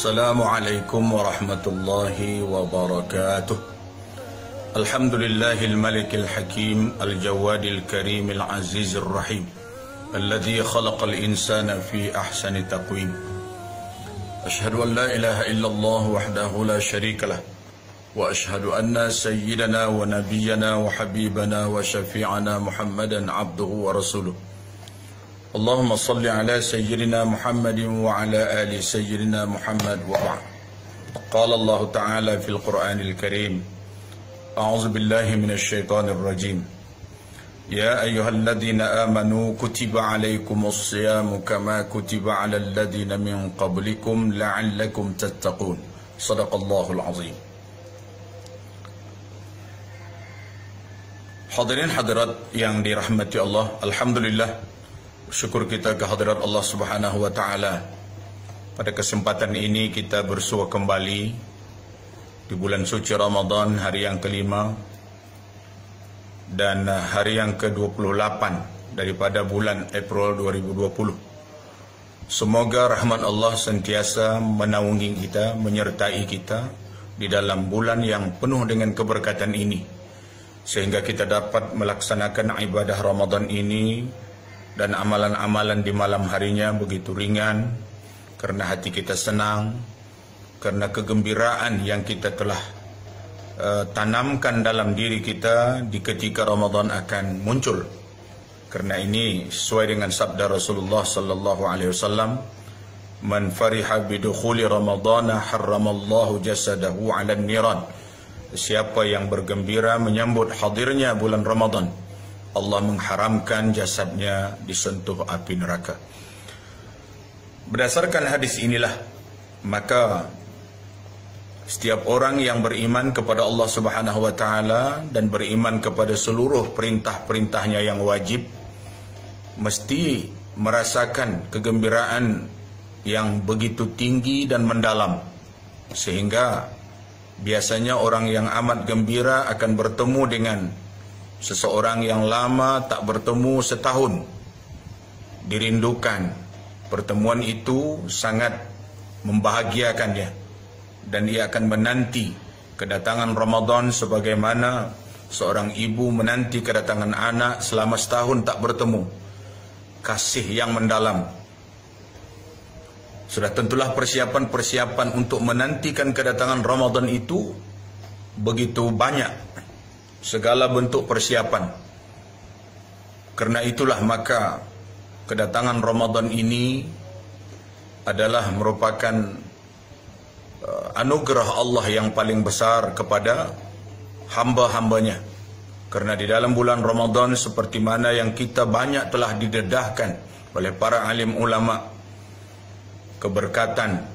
Assalamualaikum warahmatullahi wabarakatuh. Alhamdulillahil malikil hakim al-jawadil karimil azizir rahim alladhi khalaqal insana fi ahsani taqwim. Ashhadu an la ilaha illallah wahdahu la syarikalah wa ashhadu anna sayyidana wa nabiyyana wa habibana wa syafi'ana Muhammadan abduhu wa rasuluh. Allahumma salli ala sayyidina Muhammadin wa ala ali sayyidina Muhammad wa ba'd. Qala Allah Ta'ala fil Qur'anil Karim. A'udzu billahi minasy syaithanir rajim. Ya ayyuhalladzina amanu kutiba 'alaikumus shiyamu kama kutiba 'alal ladzina min qablikum la'allakum tattaqun. Shadaqallahul 'azim. Hadirin hadirat yang dirahmati Allah, alhamdulillah, syukur kita kehadirat Allah Subhanahu wa taala. Pada kesempatan ini kita bersua kembali di bulan suci Ramadan, hari yang kelima dan hari yang ke-28 daripada bulan April 2020. Semoga rahmat Allah sentiasa menaungi kita, menyertai kita di dalam bulan yang penuh dengan keberkatan ini, sehingga kita dapat melaksanakan ibadah Ramadan ini dan amalan-amalan di malam harinya begitu ringan, karena hati kita senang, karena kegembiraan yang kita telah tanamkan dalam diri kita di ketika Ramadan akan muncul. Karena ini sesuai dengan sabda Rasulullah sallallahu alaihi wasallam, "Man fariha bidukhuli Ramadana harramallahu jasadahu 'alan niran." Siapa yang bergembira menyambut hadirnya bulan Ramadan, Allah mengharamkan jasadnya disentuh api neraka. Berdasarkan hadis inilah, maka setiap orang yang beriman kepada Allah Subhanahu wa taala dan beriman kepada seluruh perintah-perintahnya yang wajib mesti merasakan kegembiraan yang begitu tinggi dan mendalam, sehingga biasanya orang yang amat gembira akan bertemu dengan seseorang yang lama tak bertemu setahun, dirindukan. Pertemuan itu sangat membahagiakannya dan ia akan menanti kedatangan Ramadan sebagaimana seorang ibu menanti kedatangan anak selama setahun tak bertemu. Kasih yang mendalam. Sudah tentulah persiapan-persiapan untuk menantikan kedatangan Ramadan itu begitu banyak, segala bentuk persiapan. Karena itulah maka kedatangan Ramadan ini adalah merupakan anugerah Allah yang paling besar kepada hamba-hambanya. Karena di dalam bulan Ramadan, seperti mana yang kita banyak telah didedahkan oleh para alim ulama, keberkatan,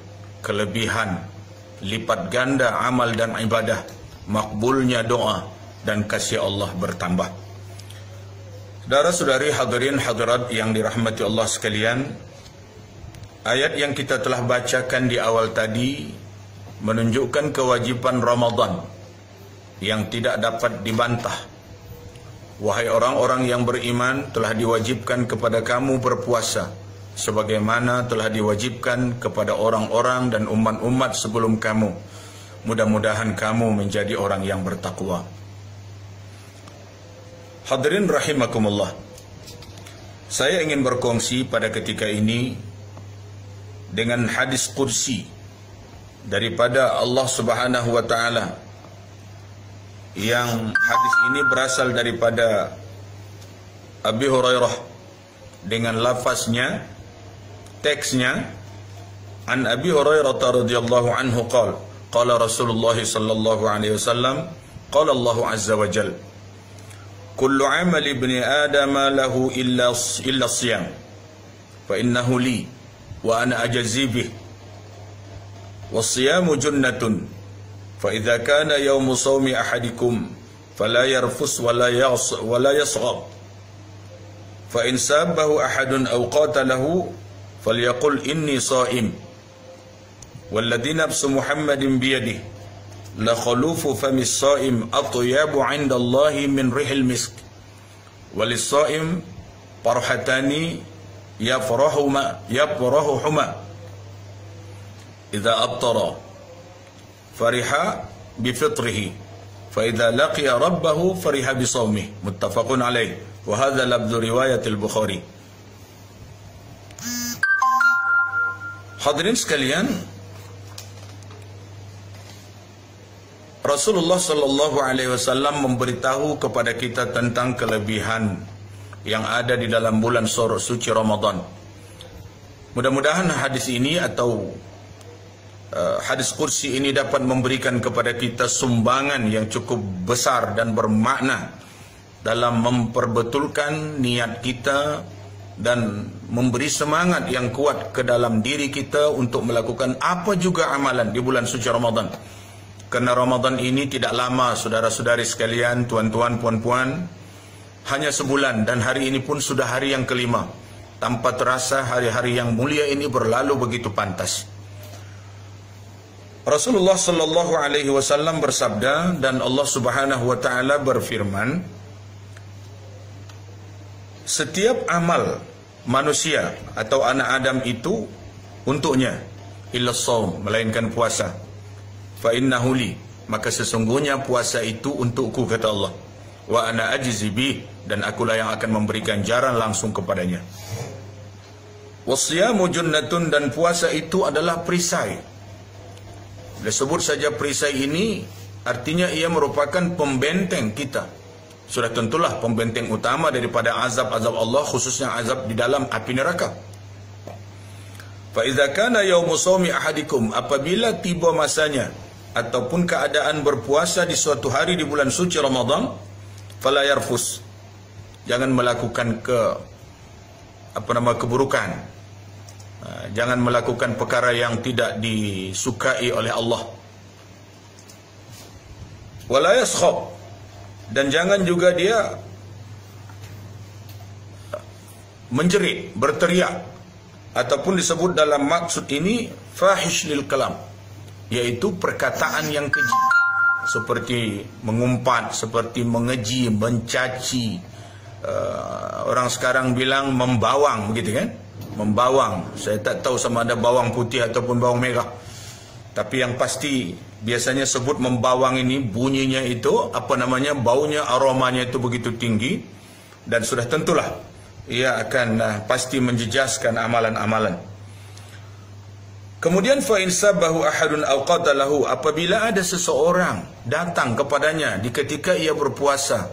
kelebihan, lipat ganda amal dan ibadah, makbulnya doa, dan kasih Allah bertambah. Saudara-saudari hadirin hadirat yang dirahmati Allah sekalian, ayat yang kita telah bacakan di awal tadi menunjukkan kewajiban Ramadan yang tidak dapat dibantah. Wahai orang-orang yang beriman, telah diwajibkan kepada kamu berpuasa sebagaimana telah diwajibkan kepada orang-orang dan umat-umat sebelum kamu. Mudah-mudahan kamu menjadi orang yang bertakwa. Hadirin rahimakumullah, saya ingin berkongsi pada ketika ini dengan hadis qudsi daripada Allah Subhanahu wa taala, yang hadis ini berasal daripada Abi Hurairah dengan lafaznya, teksnya, an Abi Hurairah radhiyallahu anhu qala qala Rasulullah sallallahu alaihi wasallam qala Allah azza wa jalla kullu amali ibni Adam lahu illa siyam fa innahu li wa ana ajzi bih was-siyamu junnatun fa idza kana yawmu sawmi ahadikum fala yarfus wa la yasghab fa in sabahu ahadun aw qatalahu falyaqul inni sha'im walladhi nafsu Muhammadin biyadihi la khalufu famis sha'im atyabu 'inda Allahi min rihil misk walis-sha'im farhatani yafrahuhuma idza aftara fariha bi fitrihi fa idza laqiya rabbahu fariha bi shaumihi, muttafaqun alaih, wa hadha lafdhu riwayat al-Bukhari. Hadirin sekalian, Rasulullah sallallahu alaihi wasallam memberitahu kepada kita tentang kelebihan yang ada di dalam bulan suci Ramadan. Mudah-mudahan hadis ini atau hadis kursi ini dapat memberikan kepada kita sumbangan yang cukup besar dan bermakna dalam memperbetulkan niat kita dan memberi semangat yang kuat ke dalam diri kita untuk melakukan apa juga amalan di bulan suci Ramadan. Karena Ramadan ini tidak lama, saudara-saudari sekalian, tuan-tuan, puan-puan, hanya sebulan, dan hari ini pun sudah hari yang kelima. Tanpa terasa hari-hari yang mulia ini berlalu begitu pantas. Rasulullah sallallahu alaihi wasallam bersabda, dan Allah Subhanahu wa taala berfirman, setiap amal manusia atau anak Adam itu untuknya, illa shaum, melainkan puasa. Fa innahu li, maka sesungguhnya puasa itu untukku, kata Allah. Wa ana ajzi bih, dan akulah yang akan memberi ganjaran langsung kepadanya. Wasyamu junnatun, dan puasa itu adalah perisai. Disebut saja perisai ini, artinya ia merupakan pembenteng kita. Sudah tentulah pembenteng utama daripada azab-azab Allah, khususnya azab di dalam api neraka. Fa idza kana yaumu shaumi ahadikum, apabila tiba masanya ataupun keadaan berpuasa di suatu hari di bulan suci Ramadan, fala yarfus, jangan melakukan keburukan. Jangan melakukan perkara yang tidak disukai oleh Allah. Wala yaskhab, dan jangan juga dia menjerit, berteriak, ataupun disebut dalam maksud ini fahish lil kalam, yaitu perkataan yang keji, seperti mengumpat, seperti mengeji, mencaci. Orang sekarang bilang membawang, begitu kan? Membawang. Saya tak tahu sama ada bawang putih ataupun bawang merah, tapi yang pasti biasanya sebut membawang ini, bunyinya itu baunya, aromanya itu begitu tinggi, dan sudah tentulah ia akan pasti menjejaskan amalan-amalan. Kemudian fa in sabahu ahadun aw qatalahu, apabila ada seseorang datang kepadanya di ketika ia berpuasa,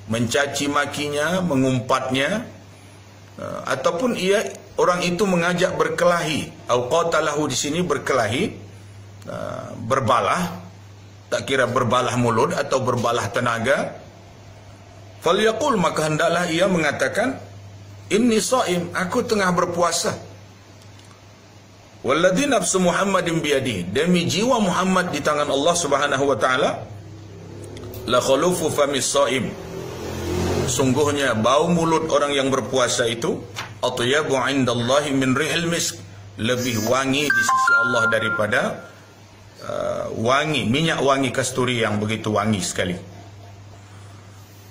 mencaci makinya, mengumpatnya, ataupun orang itu mengajak berkelahi. Au qatalahu di sini berkelahi, berbalah, tak kira berbalah mulut atau berbalah tenaga. Falyaqul, maka hendaklah ia mengatakan, inni shaim, aku tengah berpuasa. Walladzi nafsu Muhammadin biyadihi, demi jiwa Muhammad di tangan Allah Subhanahu wa taala, la khulufu famis shaim, sungguhnya bau mulut orang yang berpuasa itu atyabu indallahi min rihil misk, lebih wangi di sisi Allah daripada minyak wangi kasturi yang begitu wangi sekali.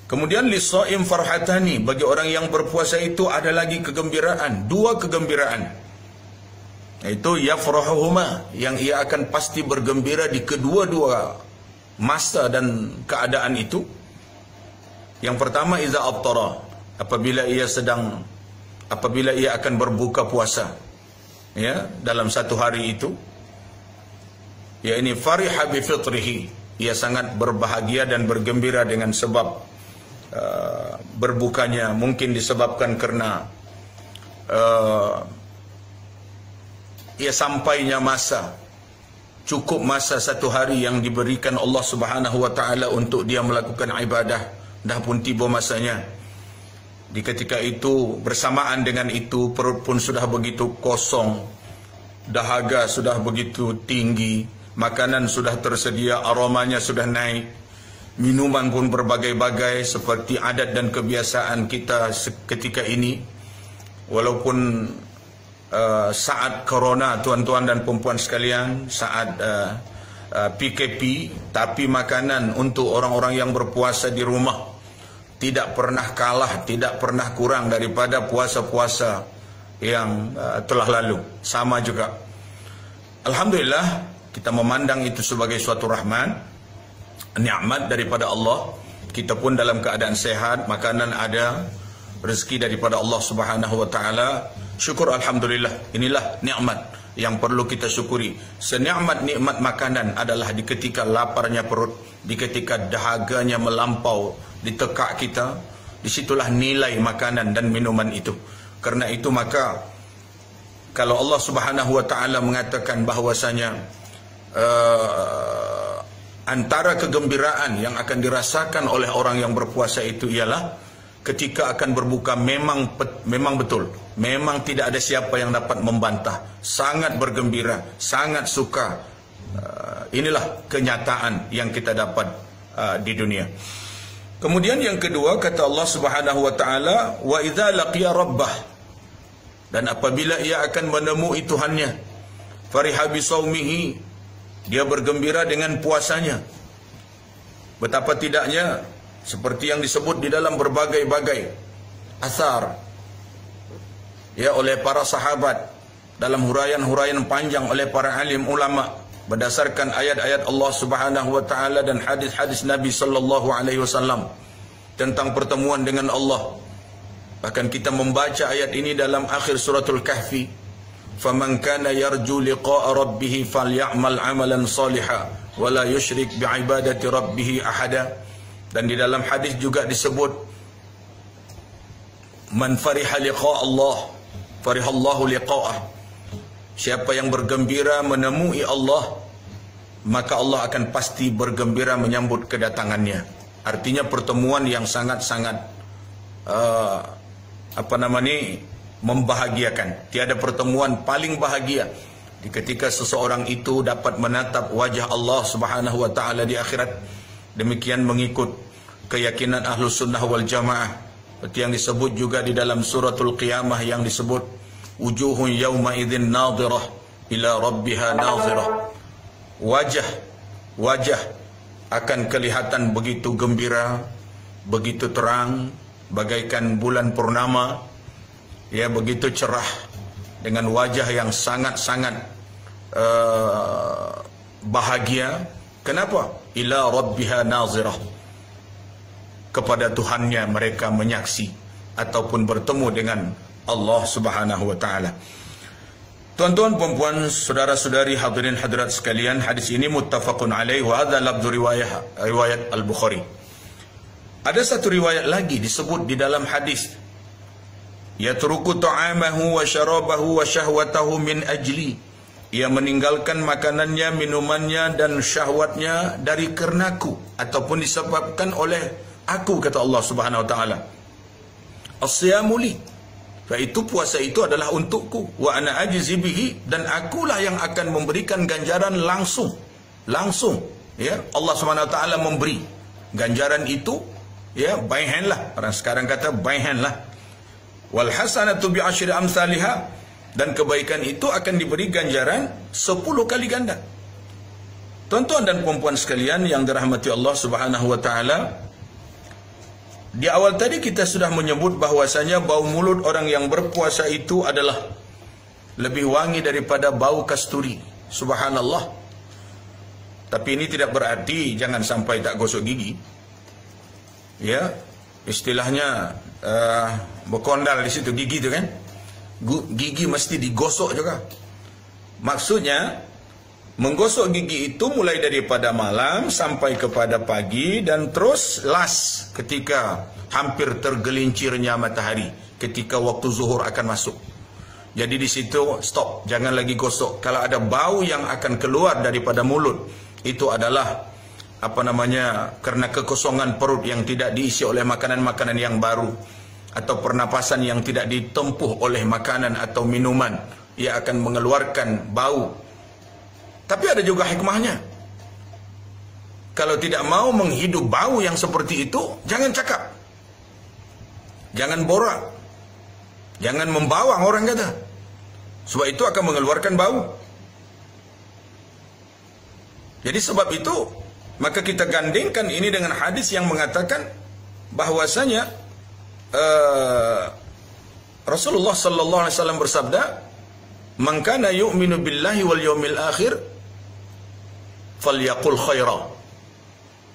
Kemudian lisaim farhatani, bagi orang yang berpuasa itu ada lagi kegembiraan, dua kegembiraan, yaitu yafrahuhuma, yang ia akan pasti bergembira di kedua-dua masa dan keadaan itu. Yang pertama, iza aftara, apabila ia akan berbuka puasa, ya, dalam satu hari itu, ya, ini fariha bi fitrihi, ia sangat berbahagia dan bergembira dengan sebab berbukanya, mungkin disebabkan karena ia sampainya cukup masa satu hari yang diberikan Allah Subhanahu wa taala untuk dia melakukan ibadah, dah pun tiba masanya. Di ketika itu, bersamaan dengan itu, perut pun sudah begitu kosong, dahaga sudah begitu tinggi, makanan sudah tersedia, aromanya sudah naik, minuman pun berbagai-bagai seperti adat dan kebiasaan kita ketika ini. Walaupun saat corona, tuan-tuan dan perempuan sekalian, saat PKP, tapi makanan untuk orang-orang yang berpuasa di rumah tidak pernah kalah, tidak pernah kurang daripada puasa-puasa yang telah lalu. Sama juga. Alhamdulillah, kita memandang itu sebagai suatu rahmat, nikmat daripada Allah. Kita pun dalam keadaan sehat, makanan ada, rezeki daripada Allah Subhanahu wa taala. Syukur alhamdulillah. Inilah nikmat yang perlu kita syukuri. Senikmat-nikmat makanan adalah di ketika laparnya perut, di ketika dahaganya melampau di tekak kita, disitulah nilai makanan dan minuman itu. Karena itu maka kalau Allah Subhanahu wa taala mengatakan bahwasanya antara kegembiraan yang akan dirasakan oleh orang yang berpuasa itu ialah ketika akan berbuka, memang betul, memang tidak ada siapa yang dapat membantah, sangat bergembira, sangat suka. Inilah kenyataan yang kita dapat di dunia. Kemudian yang kedua, kata Allah Subhanahu wa taala, wa idza laqiya rabbah, dan apabila ia akan menemui Tuhannya, fariha bisaumihi, dia bergembira dengan puasanya. Betapa tidaknya, seperti yang disebut di dalam berbagai-bagai asar ya oleh para sahabat, dalam huraian-huraian panjang oleh para alim ulama, berdasarkan ayat-ayat Allah Subhanahu wa taala dan hadis-hadis Nabi sallallahu alaihi wasallam tentang pertemuan dengan Allah. Bahkan kita membaca ayat ini dalam akhir suratul Kahfi, faman kana yarju liqa'a rabbih falyamal 'amalan shalihan wa la yusyrik bi'ibadati rabbih ahada. Dan di dalam hadis juga disebut, man fariha liqa' Allah farihallahu liqa'ah. Siapa yang bergembira menemui Allah, maka Allah akan pasti bergembira menyambut kedatangannya. Artinya pertemuan yang sangat-sangat membahagiakan. Tiada pertemuan paling bahagia di ketika seseorang itu dapat menatap wajah Allah Subhanahu wa taala di akhirat. Demikian mengikut keyakinan Ahlus Sunnah wal Jamaah, seperti yang disebut juga di dalam suratul Qiyamah yang disebut wujuhun yawma idzin nadhirah ila rabbiha nadhirah. Wajah akan kelihatan begitu gembira, begitu terang, bagaikan bulan purnama, ya, begitu cerah, dengan wajah yang sangat-sangat bahagia. Kenapa? Ila rabbiha nazirah, kepada Tuhannya mereka menyaksi ataupun bertemu dengan Allah Subhanahu wa taala. Tuan-tuan, puan-puan, saudara-saudari, hadirin hadirat sekalian, hadis ini muttafaqun alaih wa hadza lafdhu riwayat Al-Bukhari. Ada satu riwayat lagi disebut di dalam hadis, yatruku ta'amahu wa syarabahu wa syahwatahu min ajli. Ia meninggalkan makanannya, minumannya dan syahwatnya dari karenaku, ataupun disebabkan oleh aku, kata Allah Subhanahu wa taala. As-siyamu li, yaitu puasa itu adalah untukku, wa ana ajzi bihi, dan akulah yang akan memberikan ganjaran langsung, ya. Allah Subhanahu wa taala memberi ganjaran itu, ya, by hand lah. Orang sekarang kata by hand lah. Wal hasanatu bi asyri amsalihha, dan kebaikan itu akan diberi ganjaran 10 kali ganda. Tuan-tuan dan puan-puan sekalian yang dirahmati Allah Subhanahu wa taala, di awal tadi kita sudah menyebut bahwasanya bau mulut orang yang berpuasa itu adalah lebih wangi daripada bau kasturi. Subhanallah. Tapi ini tidak berarti jangan sampai tak gosok gigi. Ya, istilahnya berkondal di situ gigi itu kan. Gigi mesti digosok juga. Maksudnya menggosok gigi itu mulai daripada malam sampai kepada pagi, dan terus las ketika hampir tergelincirnya matahari, ketika waktu zuhur akan masuk. Jadi di situ stop, jangan lagi gosok. Kalau ada bau yang akan keluar daripada mulut, itu adalah karena kekosongan perut yang tidak diisi oleh makanan-makanan yang baru, atau pernapasan yang tidak ditempuh oleh makanan atau minuman, ia akan mengeluarkan bau. Tapi ada juga hikmahnya. Kalau tidak mau menghidup bau yang seperti itu, jangan cakap, jangan borak, jangan membawang, orang kata, sebab itu akan mengeluarkan bau. Jadi sebab itu maka kita gandingkan ini dengan hadis yang mengatakan bahwasanya Rasulullah sallallahu alaihi wasallam bersabda, Man kana yu'minu billahi wal yawmil akhir falyaqul khaira.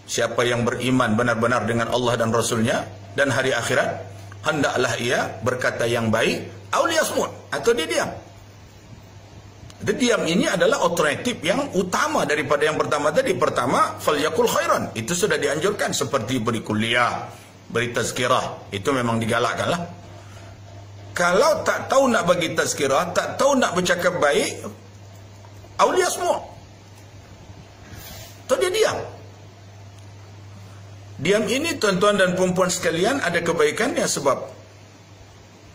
Siapa yang beriman benar-benar dengan Allah dan Rasulnya dan hari akhirat, hendaklah ia berkata yang baik, aw liyasmut, atau dia diam. Dia diam ini adalah alternatif yang utama daripada yang pertama tadi. Pertama, falyaqul khairan. Itu sudah dianjurkan, seperti beri kuliah, beri tazkirah. Itu memang digalakkan lah. Kalau tak tahu nak bagi tazkirah, tak tahu nak bercakap baik, awliya semua. Atau dia diam. Diam ini, tuan-tuan dan perempuan sekalian, ada kebaikannya. Sebab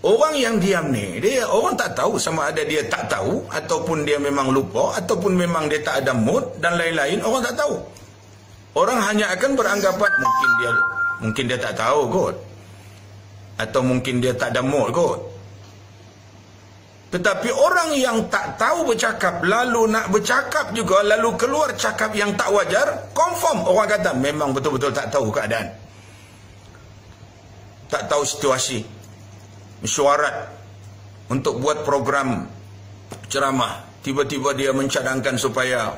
orang yang diam ni, dia orang tak tahu sama ada dia tak tahu, ataupun dia memang lupa, ataupun memang dia tak ada mood dan lain-lain. Orang tak tahu. Orang hanya akan beranggapan mungkin dia tak tahu kot, atau mungkin dia tak ada mood kot. Tetapi orang yang tak tahu bercakap, lalu nak bercakap juga, lalu keluar cakap yang tak wajar, confirm orang kata memang betul-betul tak tahu keadaan, tak tahu situasi. Mesyuarat untuk buat program ceramah, tiba-tiba dia mencadangkan supaya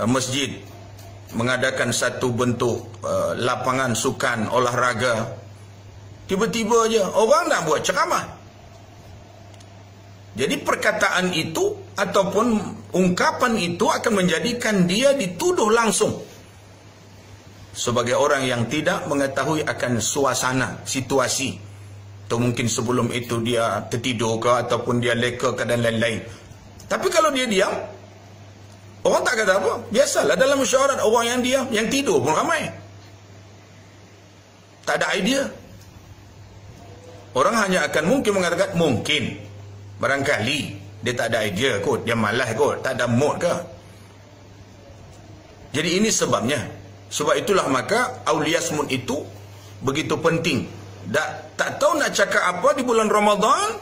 masjid mengadakan satu bentuk lapangan sukan olahraga. Tiba-tiba je orang nak buat ceramah. Jadi perkataan itu ataupun ungkapan itu akan menjadikan dia dituduh langsung sebagai orang yang tidak mengetahui akan suasana, situasi. Atau mungkin sebelum itu dia tertidur ke, ataupun dia leka ke dan lain-lain. Tapi kalau dia diam, orang tak kata apa. Biasalah dalam mesyuarat, orang yang diam, yang tidur pun ramai. Tak ada idea. Orang hanya akan mungkin mengatakan, mungkin, barangkali dia tak ada idea kot, dia malas kot, tak ada mood ke. Jadi ini sebabnya. Sebab itulah maka auliyasmun itu begitu penting. Tak tahu nak cakap apa di bulan Ramadan,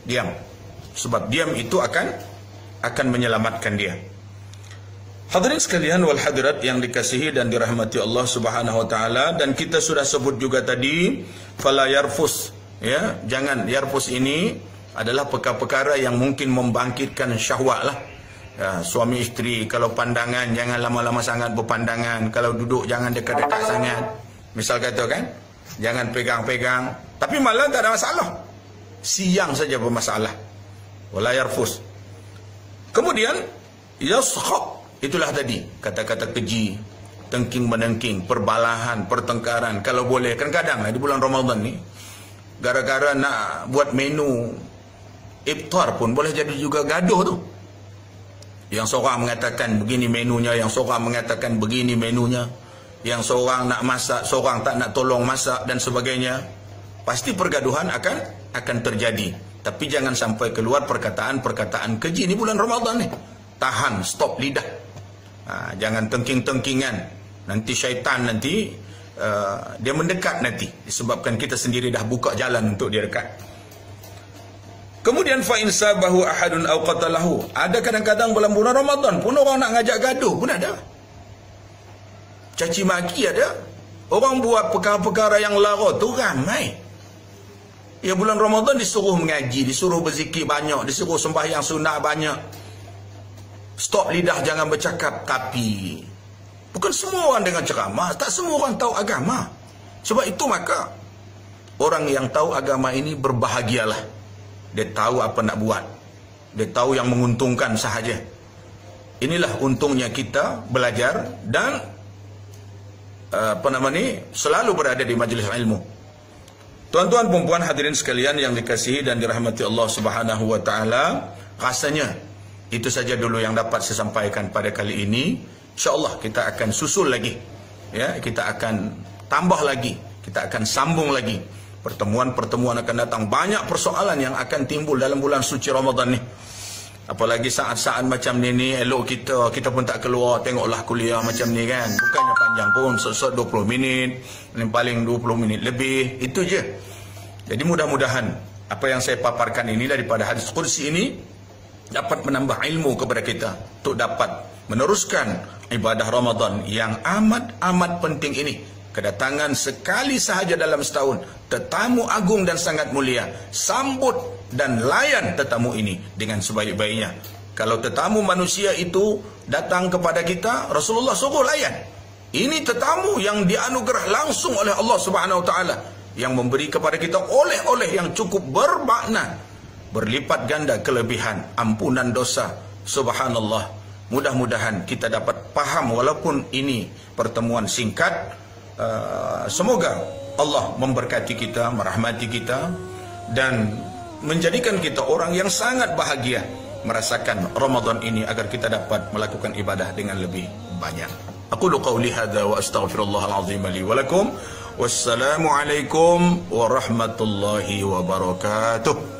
diam. Sebab diam itu akan menyelamatkan dia. Hadirin sekalian wal hadirat yang dikasihi dan dirahmati Allah Subhanahu wa taala, dan kita sudah sebut juga tadi, fala yarfus, ya, jangan. Yarfus ini adalah perkara-perkara yang mungkin membangkitkan syahwat lah. Ya, suami isteri kalau pandangan jangan lama-lama sangat berpandangan, kalau duduk jangan dekat-dekat sangat. Misal kata kan, jangan pegang-pegang, tapi malam tak ada masalah, siang saja bermasalah. Wala yarfus. Kemudian yaskhab, itulah tadi kata-kata keji, tengking-menengking, perbalahan, pertengkaran. Kalau boleh, kadang-kadang di bulan Ramadan ni, gara-gara nak buat menu iftar pun boleh jadi juga gaduh tu. Yang seorang mengatakan begini menunya, yang seorang mengatakan begini menunya, yang seorang nak masak, seorang tak nak tolong masak dan sebagainya. Pasti pergaduhan akan terjadi. Tapi jangan sampai keluar perkataan-perkataan keji ni bulan Ramadan ni. Tahan, stop lidah. Jangan tengking-tengkingan. Nanti syaitan nanti dia mendekat nanti, disebabkan kita sendiri dah buka jalan untuk dia dekat. Kemudian fa in sabahu ahadun aw qatalahu. Ada kadang-kadang bulan Ramadan pun orang nak ngajak gaduh pun ada. Caci maki ada. Orang buat perkara-perkara yang lara tu ramai. Ya, bulan Ramadan disuruh mengaji, disuruh berzikir banyak, disuruh sembahyang sunat banyak. Stop lidah, jangan bercakap. Tapi bukan semua orang dengan ceramah, tak semua orang tahu agama. Sebab itu maka orang yang tahu agama ini berbahagialah. Dia tahu apa nak buat. Dia tahu yang menguntungkan sahaja. Inilah untungnya kita belajar dan selalu berada di majlis ilmu. Tuan-tuan perempuan hadirin sekalian yang dikasihi dan dirahmati Allah Subhanahu wa taala, rasanya itu saja dulu yang dapat saya sampaikan pada kali ini. InsyaAllah kita akan susul lagi. Ya, kita akan tambah lagi. Kita akan sambung lagi. Pertemuan-pertemuan akan datang. Banyak persoalan yang akan timbul dalam bulan suci Ramadan ni. Apalagi saat-saat macam ni elok kita pun tak keluar, tengoklah kuliah macam ni kan. Bukannya panjang pun, set-set 20 minit, paling 20 minit lebih, itu je. Jadi mudah-mudahan apa yang saya paparkan ini daripada hadis kursi ini dapat menambah ilmu kepada kita untuk dapat meneruskan ibadah Ramadan yang amat-amat penting ini. kedatangan sekali sahaja dalam setahun tetamu agung dan sangat mulia. Sambut dan layan tetamu ini dengan sebaik-baiknya. Kalau tetamu manusia itu datang kepada kita, Rasulullah suruh layan. Ini tetamu yang dianugerah langsung oleh Allah Subhanahu wa taala, yang memberi kepada kita oleh-oleh yang cukup bermakna, berlipat ganda kelebihan, ampunan dosa. Subhanallah. Mudah-mudahan kita dapat paham walaupun ini pertemuan singkat. Semoga Allah memberkati kita, merahmati kita, dan menjadikan kita orang yang sangat bahagia merasakan Ramadan ini, agar kita dapat melakukan ibadah dengan lebih banyak. Aqulu qawli hadza wa astaghfirullahal azim li wa lakum. Wassalamu alaikum warahmatullahi wabarakatuh.